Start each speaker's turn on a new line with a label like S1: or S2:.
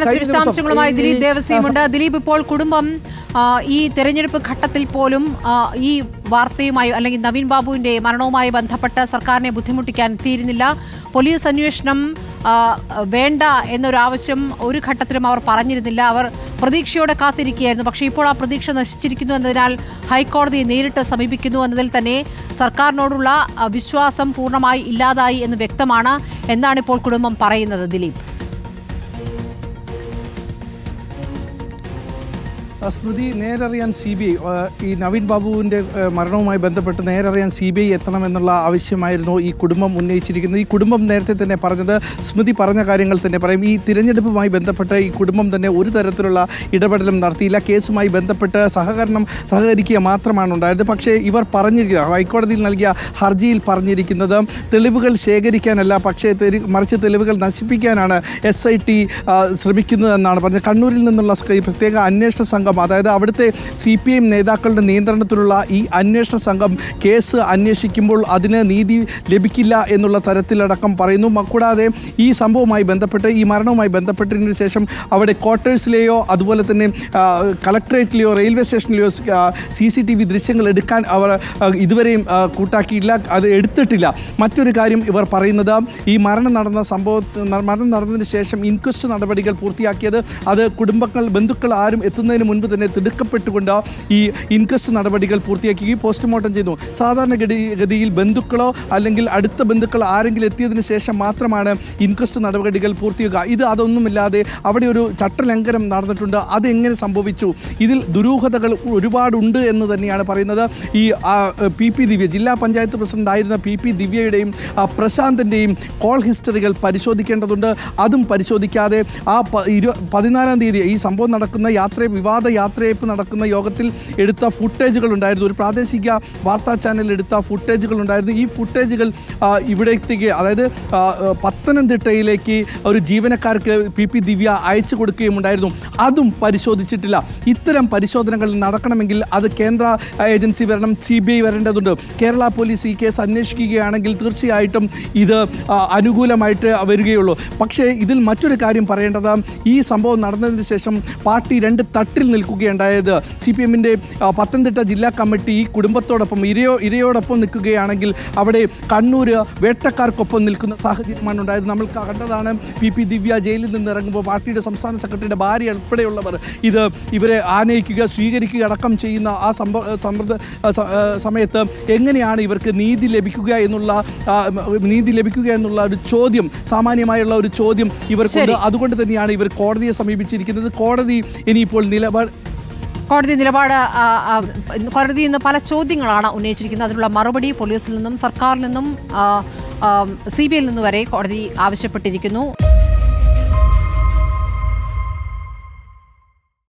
S1: വിശദാംശങ്ങളുമായി ദിലീപ് ദേവസ്യമുണ്ട്. ദിലീപ്, ഇപ്പോൾ കുടുംബം ഈ തെരഞ്ഞെടുപ്പ് ഘട്ടത്തിൽ പോലും ഈ വാർത്തയുമായി അല്ലെങ്കിൽ നവീൻ ബാബുവിന്റെ മരണവുമായി ബന്ധപ്പെട്ട് സർക്കാരിനെ ബുദ്ധിമുട്ടിക്കാൻ തീരുന്നില്ല. പോലീസ് അന്വേഷണം വേണ്ട എന്നൊരു ആവശ്യം ഒരു ഘട്ടത്തിലും അവർ പറഞ്ഞിരുന്നില്ല. അവർ പ്രതീക്ഷയോടെ കാത്തിരിക്കുകയായിരുന്നു. പക്ഷേ ഇപ്പോൾ ആ പ്രതീക്ഷ നശിച്ചിരിക്കുന്നു എന്നതിനാൽ ഹൈക്കോടതിയെ നേരിട്ട് സമീപിക്കുന്നു എന്നതിൽ തന്നെ സർക്കാരിനോടുള്ള വിശ്വാസം പൂർണ്ണമായി ഇല്ലാതായി എന്ന് വ്യക്തമാണ്. എന്നാണ് ഇപ്പോൾ കുടുംബം പറയുന്നത്. ദിലീപ്,
S2: സ്മൃതി, നേരറിയാൻ CBI ഈ നവീൻ ബാബുവിൻ്റെ മരണവുമായി ബന്ധപ്പെട്ട് നേരറിയാൻ CBI എത്തണമെന്നുള്ള ആവശ്യമായിരുന്നു ഈ കുടുംബം ഉന്നയിച്ചിരിക്കുന്നത്. ഈ കുടുംബം നേരത്തെ തന്നെ പറഞ്ഞത്, സ്മൃതി പറഞ്ഞ കാര്യങ്ങൾ തന്നെ പറയും. ഈ തിരഞ്ഞെടുപ്പുമായി ബന്ധപ്പെട്ട് ഈ കുടുംബം തന്നെ ഒരു തരത്തിലുള്ള ഇടപെടലും നടത്തിയില്ല. കേസുമായി ബന്ധപ്പെട്ട് സഹകരിക്കുക മാത്രമാണ് ഉണ്ടായത്. പക്ഷേ ഇവർ പറഞ്ഞിരിക്കുക, ഹൈക്കോടതിയിൽ നൽകിയ ഹർജിയിൽ പറഞ്ഞിരിക്കുന്നത് തെളിവുകൾ ശേഖരിക്കാനല്ല, പക്ഷേ മറിച്ച് തെളിവുകൾ നശിപ്പിക്കാനാണ് SIT ശ്രമിക്കുന്നതെന്നാണ് പറഞ്ഞത്. കണ്ണൂരിൽ നിന്നുള്ള പ്രത്യേക അന്വേഷണ സംഘം, അതായത് അവിടുത്തെ CPM നേതാക്കളുടെ നിയന്ത്രണത്തിലുള്ള ഈ അന്വേഷണ സംഘം കേസ് അന്വേഷിക്കുമ്പോൾ അതിന് നീതി ലഭിക്കില്ല എന്നുള്ള തരത്തിലടക്കം പറയുന്നു. കൂടാതെ ഈ സംഭവവുമായി ബന്ധപ്പെട്ട്, ഈ മരണവുമായി ബന്ധപ്പെട്ടതിന് ശേഷം അവിടെ ക്വാർട്ടേഴ്സിലെയോ അതുപോലെ തന്നെ കളക്ടറേറ്റിലെയോ റെയിൽവേ സ്റ്റേഷനിലെയോ CCTV ദൃശ്യങ്ങൾ എടുക്കാൻ അവർ ഇതുവരെയും കൂട്ടാക്കിയില്ല, അത് എടുത്തിട്ടില്ല. മറ്റൊരു കാര്യം ഇവർ പറയുന്നത്, ഈ മരണം നടന്നതിന് ശേഷം ഇൻക്വസ്റ്റ് നടപടികൾ പൂർത്തിയാക്കിയത് അത് ബന്ധുക്കൾ ആരും എത്തുന്നതിന് മുൻപ് തന്നെ തിടുക്കപ്പെട്ടുകൊണ്ട് ഈ ഇൻക്വസ്റ്റ് നടപടികൾ പൂർത്തിയാക്കി പോസ്റ്റ്മോർട്ടം ചെയ്യുന്നു. സാധാരണഗതിയിൽ ബന്ധുക്കളോ അല്ലെങ്കിൽ അടുത്ത ബന്ധുക്കൾ ആരെങ്കിലും എത്തിയതിനു ശേഷം മാത്രമാണ് ഇൻക്വസ്റ്റ് നടപടികൾ പൂർത്തിയാക്കുക. അതൊന്നുമില്ലാതെ അവിടെ ഒരു ചട്ടലംഘനം നടന്നിട്ടുണ്ട്. അതെങ്ങനെ സംഭവിച്ചു? ഇതിൽ ദുരൂഹതകൾ ഒരുപാടുണ്ട് എന്ന് തന്നെയാണ് പറയുന്നത്. ഈ PP ദിവ്യ, ജില്ലാ പഞ്ചായത്ത് പ്രസിഡന്റ് ആയിരുന്ന PP ദിവ്യയുടെയും പ്രശാന്തിൻ്റെയും കോൾ ഹിസ്റ്ററികൾ പരിശോധിക്കേണ്ടതുണ്ട്. അതും പരിശോധിക്കാതെ 14-ാം തീയതി ഈ സംഭവം നടക്കുന്ന വിവാദ യാത്രയപ്പ് നടക്കുന്ന യോഗത്തിൽ എടുത്ത ഫുട്ടേജുകൾ ഉണ്ടായിരുന്നു. ഒരു പ്രാദേശിക വാർത്താ ചാനൽ എടുത്ത ഫുട്ടേജുകൾ ഉണ്ടായിരുന്നു. ഈ ഫുട്ടേജുകൾ ഇവിടേക്ക്, അതായത് പത്തനംതിട്ടയിലേക്ക് ഒരു ജീവനക്കാർക്ക് PP ദിവ്യ അയച്ചു കൊടുക്കുകയും ഉണ്ടായിരുന്നു. അതും പരിശോധിച്ചിട്ടില്ല. ഇത്തരം പരിശോധനകൾ നടക്കണമെങ്കിൽ അത് കേന്ദ്ര ഏജൻസി വരണം, CBI വരേണ്ടതുണ്ട്. കേരള പോലീസ് ഈ കേസ് അന്വേഷിക്കുകയാണെങ്കിൽ തീർച്ചയായിട്ടും ഇത് അനുകൂലമായിട്ട് വരികയുള്ളൂ. പക്ഷേ ഇതിൽ മറ്റൊരു കാര്യം പറയേണ്ടത്, ഈ സംഭവം നടന്നതിന് ശേഷം പാർട്ടി രണ്ട് തട്ടിൽ നിൽക്കുകയുണ്ടായത്. CPMൻ്റെ പത്തനംതിട്ട ജില്ലാ കമ്മിറ്റി ഈ കുടുംബത്തോടൊപ്പം ഇരയോടൊപ്പം നിൽക്കുകയാണെങ്കിൽ അവിടെ കണ്ണൂർ വേട്ടക്കാർക്കൊപ്പം നിൽക്കുന്ന സാഹചര്യമാണ് ഉണ്ടായത്. നമ്മൾ കണ്ടതാണ്. PP ദിവ്യ ജയിലിൽ നിന്ന് ഇറങ്ങുമ്പോൾ പാർട്ടിയുടെ സംസ്ഥാന സെക്രട്ടറിയുടെ ഭാര്യ ഉൾപ്പെടെയുള്ളവർ ഇവരെ ആനയിക്കുക, സ്വീകരിക്കുക അടക്കം ചെയ്യുന്ന ആ സമയത്ത് എങ്ങനെയാണ് ഇവർക്ക് നീതി ലഭിക്കുക എന്നുള്ള ഒരു ചോദ്യം, സാമാന്യമായുള്ള ഒരു ചോദ്യം ഇവർക്കുണ്ട്. അതുകൊണ്ട് തന്നെയാണ് ഇവർ കോടതിയെ സമീപിച്ചിരിക്കുന്നത്. കോടതി ഇന്ന് പല ചോദ്യങ്ങളാണ് ഉന്നയിച്ചിരിക്കുന്നത്. അതിനുള്ള മറുപടി പോലീസിൽ നിന്നും സർക്കാരിൽ നിന്നും CBI യിൽ നിന്നും വരെ കോടതി ആവശ്യപ്പെട്ടിരിക്കുന്നു.